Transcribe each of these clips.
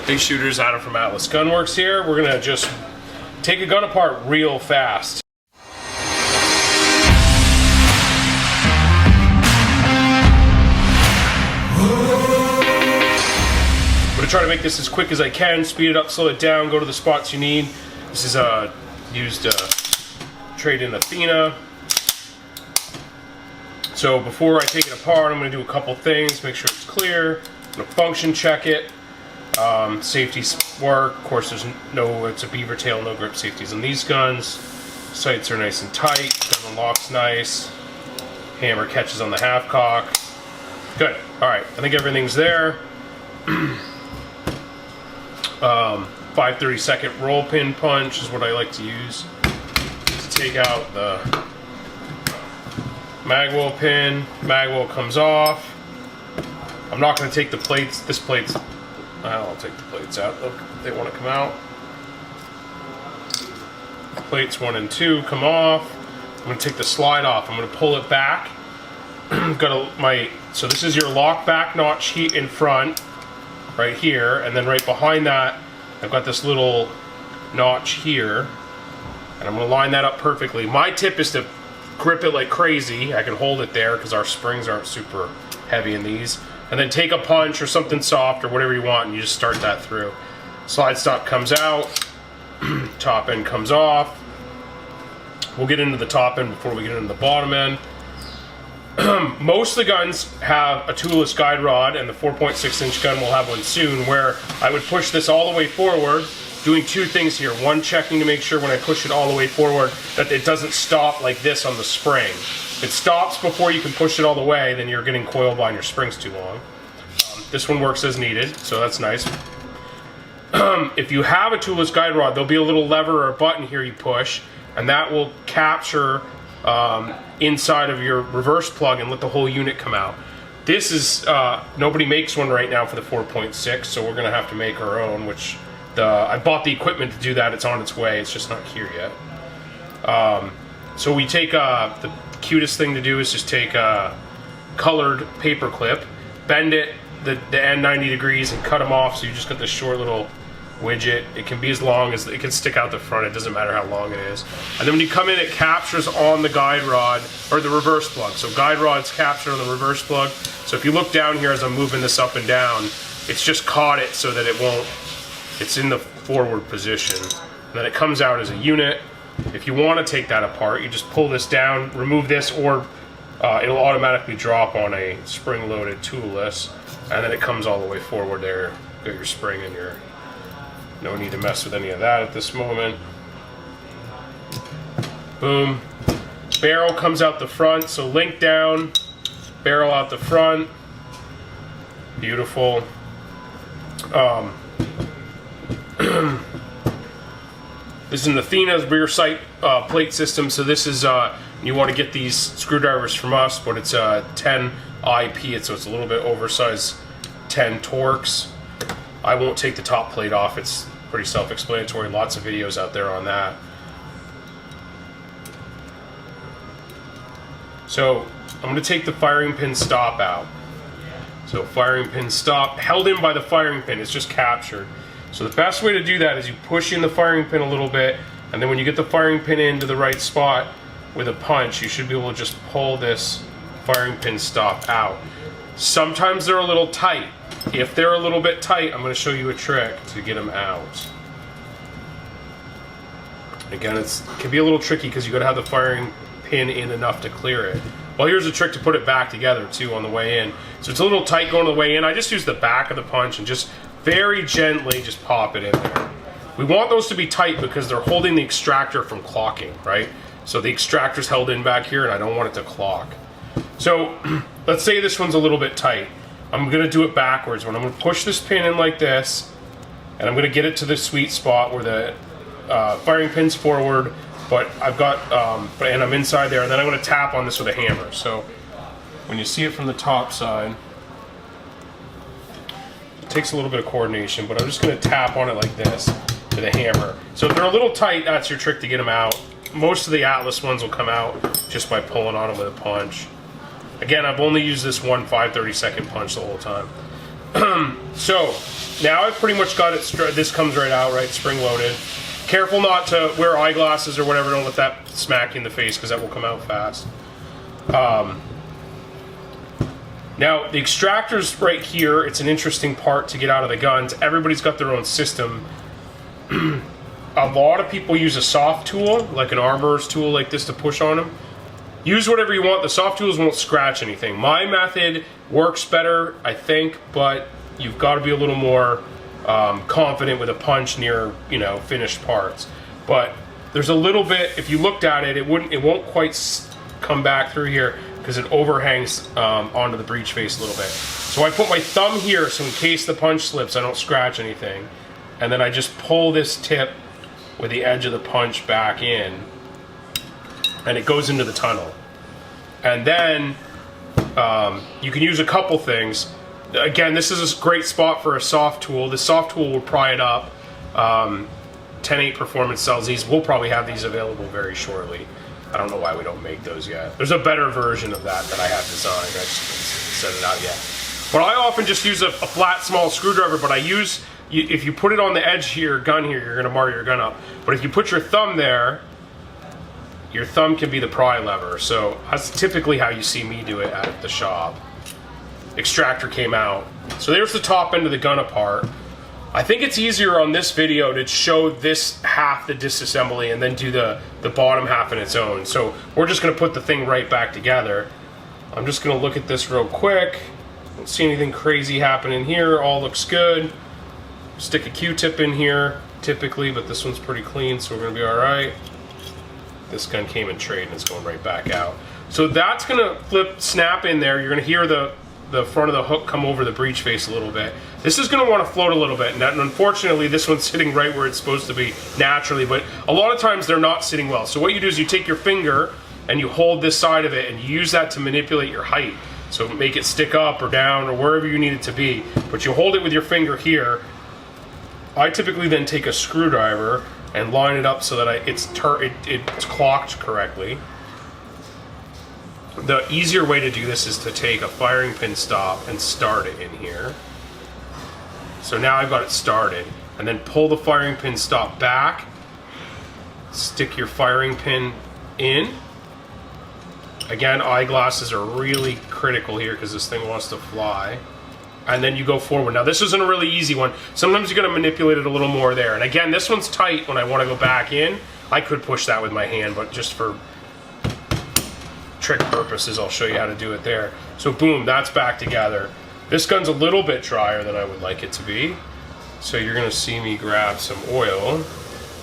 Big shooters, Adam from Atlas Gunworks here. We're gonna just take a gun apart real fast. I'm gonna try to make this as quick as I can, speed it up, slow it down, go to the spots you need. This is used trade-in Athena. So before I take it apart, I'm gonna do a couple things, make sure it's clear. I'm gonna function check it. Safety work, of course it's a beaver tail, no grip safeties on these guns. Sights are nice and tight, gun lock's nice. Hammer catches on the half cock. Good, alright, I think everything's there. 5/32 roll pin punch is what I like to use to take out the magwell pin. Magwell comes off. I'm not going to take the plates, I'll take the plates out. Look, they want to come out. Plates 1 and 2 come off. I'm going to take the slide off. I'm going to pull it back. So this is your lock back notch in front, right here, and then right behind that, I've got this little notch here, and I'm going to line that up perfectly. My tip is to grip it like crazy. I can hold it there because our springs aren't super heavy in these. And then take a punch or something soft or whatever you want, and you just start that through. Slide stop comes out, top end comes off. We'll get into the top end before we get into the bottom end. Most of the guns have a toolless guide rod, and the 4.6-inch gun will have one soon, where I would push this all the way forward, doing two things here. One, checking to make sure when I push it all the way forward that it doesn't stop like this on the spring. If it stops before you can push it all the way, then you're getting coil bind, your spring's too long. This one works as needed, so that's nice. If you have a toolless guide rod, there'll be a little lever or a button here you push, and that will capture inside of your reverse plug and let the whole unit come out. This is, nobody makes one right now for the 4.6, so we're gonna have to make our own, which I bought the equipment to do that. It's on its way, it's just not here yet. So we take, the cutest thing to do is just take a colored paper clip, bend it, the end 90 degrees, and cut them off, so you just got this short little widget. It can be as long as, it can stick out the front, it doesn't matter how long it is. And then when you come in, it captures on the guide rod, or the reverse plug. So guide rod's captured on the reverse plug. So if you look down here as I'm moving this up and down, it's just caught it so that it won't, it's in the forward position. And then it comes out as a unit. If you want to take that apart, you just pull this down, remove this, or it'll automatically drop on a spring-loaded toolless, and then it comes all the way forward there. Got your spring and your... No need to mess with any of that at this moment. Boom. Barrel comes out the front, so link down, barrel out the front. Beautiful. This is an Athena's rear sight plate system, so this is, you want to get these screwdrivers from us, but it's a 10 IP, so it's a little bit oversized 10 Torx. I won't take the top plate off, it's pretty self-explanatory, lots of videos out there on that. So I'm going to take the firing pin stop out. So firing pin stop, held in by the firing pin, it's just captured. So the best way to do that is you push in the firing pin a little bit, and then when you get the firing pin into the right spot with a punch, you should be able to just pull this firing pin stop out. Sometimes they're a little tight. If they're a little bit tight, I'm going to show you a trick to get them out. Again, it can be a little tricky because you got to have the firing pin in enough to clear it. Well, here's a trick to put it back together too on the way in. So it's a little tight going on the way in. I just use the back of the punch and just very gently just pop it in there. We want those to be tight because they're holding the extractor from clocking, right? So the extractor's held in back here and I don't want it to clock. So let's say this one's a little bit tight. I'm going to do it backwards. When I'm going to push this pin in like this, and I'm going to get it to the sweet spot where the firing pin's forward, but I've got, and I'm inside there, and then I'm going to tap on this with a hammer. So when you see it from the top side, it takes a little bit of coordination, but I'm just going to tap on it like this with a hammer. So if they're a little tight, that's your trick to get them out. Most of the Atlas ones will come out just by pulling on them with a punch. Again, I've only used this one 5/32 punch the whole time. So now I've pretty much got it. This comes right out, right, spring loaded. Careful not to wear eyeglasses or whatever. Don't let that smack you in the face because that will come out fast. Now the extractor's right here. It's an interesting part to get out of the guns. Everybody's got their own system. A lot of people use a soft tool, like an armorer's tool like this, to push on them. Use whatever you want. The soft tools won't scratch anything. My method works better, I think, but you've got to be a little more confident with a punch near, you know, finished parts. But there's a little bit. If you looked at it, it won't quite come back through here because it overhangs onto the breech face a little bit. So I put my thumb here, so in case the punch slips, I don't scratch anything. And then I just pull this tip with the edge of the punch back in, and it goes into the tunnel. And then you can use a couple things. Again, this is a great spot for a soft tool. The soft tool will pry it up. 10.8 Performance sells these. We'll probably have these available very shortly. I don't know why we don't make those yet. There's a better version of that I have designed. I just haven't set it out yet. But I often just use a flat, small screwdriver, but I use, if you put it on the edge here, gun here, you're gonna mar your gun up. But if you put your thumb there, your thumb can be the pry lever. So that's typically how you see me do it at the shop. Extractor came out. So there's the top end of the gun apart. I think it's easier on this video to show this half, the disassembly, and then do the bottom half in its own. So we're just gonna put the thing right back together. I'm just gonna look at this real quick. Don't see anything crazy happening here. All looks good. Stick a Q-tip in here, typically, but this one's pretty clean, so we're gonna be all right. This gun came in trade and it's going right back out. So that's gonna snap in there. You're gonna hear the front of the hook come over the breech face a little bit. This is gonna wanna float a little bit, and unfortunately this one's sitting right where it's supposed to be naturally, but a lot of times they're not sitting well. So what you do is you take your finger and you hold this side of it and you use that to manipulate your height. So make it stick up or down or wherever you need it to be, but you hold it with your finger here. I typically then take a screwdriver and line it up so that it's clocked correctly. The easier way to do this is to take a firing pin stop and start it in here. So now I've got it started, and then pull the firing pin stop back, stick your firing pin in. Again, eyeglasses are really critical here because this thing wants to fly. And then you go forward. Now this isn't a really easy one. Sometimes you're gonna manipulate it a little more there. And again, this one's tight when I wanna go back in. I could push that with my hand, but just for trick purposes, I'll show you how to do it there. So boom, that's back together. This gun's a little bit drier than I would like it to be. So you're gonna see me grab some oil,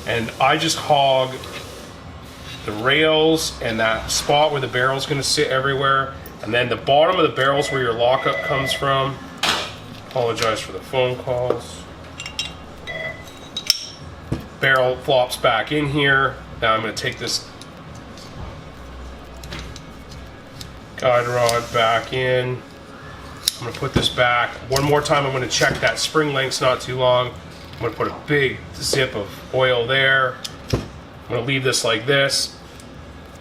and I just hog the rails and that spot where the barrel's gonna sit everywhere. And then the bottom of the barrel's where your lockup comes from. Apologize for the phone calls. Barrel flops back in here. Now I'm gonna take this guide rod back in. I'm gonna put this back. One more time, I'm gonna check that spring length's not too long. I'm gonna put a big zip of oil there. I'm gonna leave this like this.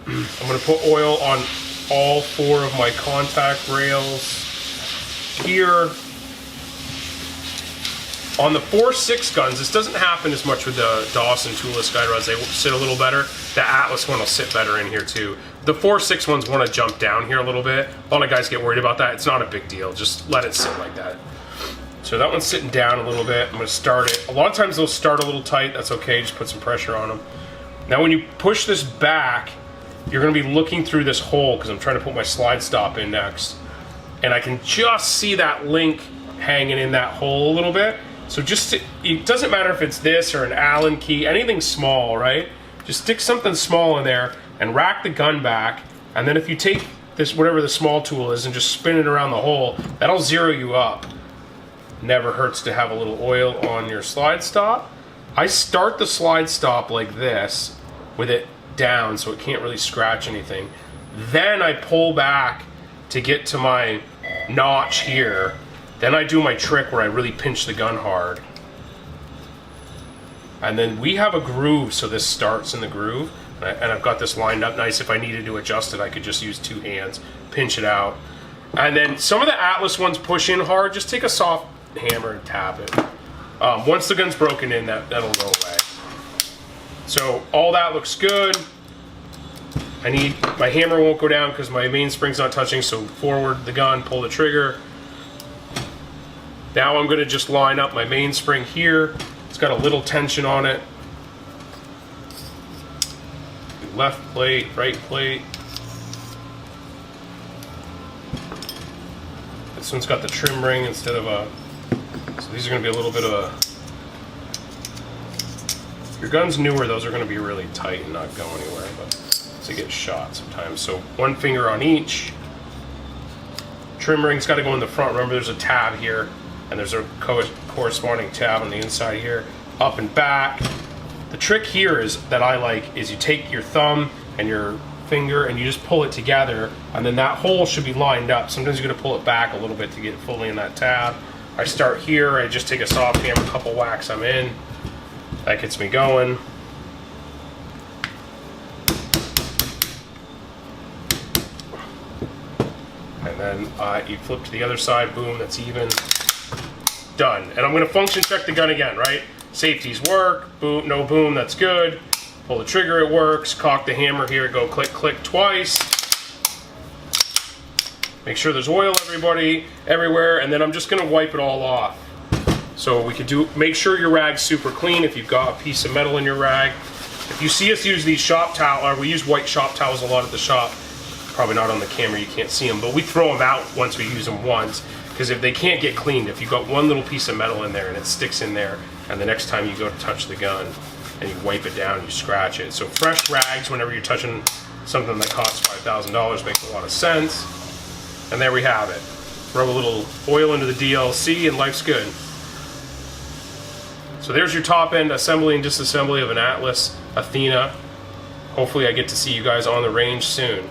I'm gonna put oil on all 4 of my contact rails here. On the 4.6 guns, this doesn't happen as much with the Dawson toolless guide rods. They sit a little better. The Atlas one will sit better in here too. The 4.6 ones want to jump down here a little bit. A lot of guys get worried about that. It's not a big deal. Just let it sit like that. So that one's sitting down a little bit. I'm going to start it. A lot of times they'll start a little tight. That's okay. Just put some pressure on them. Now when you push this back, you're going to be looking through this hole because I'm trying to put my slide stop in next. And I can just see that link hanging in that hole a little bit. So just, it doesn't matter if it's this or an Allen key, anything small, right? Just stick something small in there and rack the gun back. And then if you take this, whatever the small tool is, and just spin it around the hole, that'll zero you up. Never hurts to have a little oil on your slide stop. I start the slide stop like this with it down so it can't really scratch anything. Then I pull back to get to my notch here. Then I do my trick where I really pinch the gun hard. And then we have a groove, so this starts in the groove. And I've got this lined up nice. If I needed to adjust it, I could just use 2 hands, pinch it out. And then some of the Atlas ones push in hard. Just take a soft hammer and tap it. Once the gun's broken in, that'll go away. So all that looks good. My hammer won't go down because my mainspring's not touching, so forward the gun, pull the trigger. Now I'm going to just line up my mainspring here. It's got a little tension on it. Left plate, right plate. This one's got the trim ring instead of a... So these are going to be a little bit of a... If your gun's newer, those are going to be really tight and not go anywhere, but to get shot sometimes. So one finger on each. Trim ring's got to go in the front. Remember, there's a tab here, and there's a corresponding tab on the inside here. Up and back. The trick here is that I like is you take your thumb and your finger and you just pull it together, and then that hole should be lined up. Sometimes you're going to pull it back a little bit to get fully in that tab. I start here, I just take a soft hammer, a couple whacks, I'm in. That gets me going. And then you flip to the other side, boom, that's even. Done. And I'm going to function check the gun again, right? Safeties work, boom, no boom, that's good. Pull the trigger, it works. Cock the hammer here, go click, click twice. Make sure there's oil everywhere, and then I'm just going to wipe it all off. So we could make sure your rag's super clean if you've got a piece of metal in your rag. If you see us use these shop towels, or we use white shop towels a lot at the shop, probably not on the camera, you can't see them, but we throw them out once we use them once, because if they can't get cleaned, if you've got one little piece of metal in there and it sticks in there, and the next time you go to touch the gun and you wipe it down, you scratch it. So fresh rags whenever you're touching something that costs $5,000 makes a lot of sense. And there we have it. Rub a little oil into the DLC and life's good. So there's your top end assembly and disassembly of an Atlas Athena. Hopefully I get to see you guys on the range soon.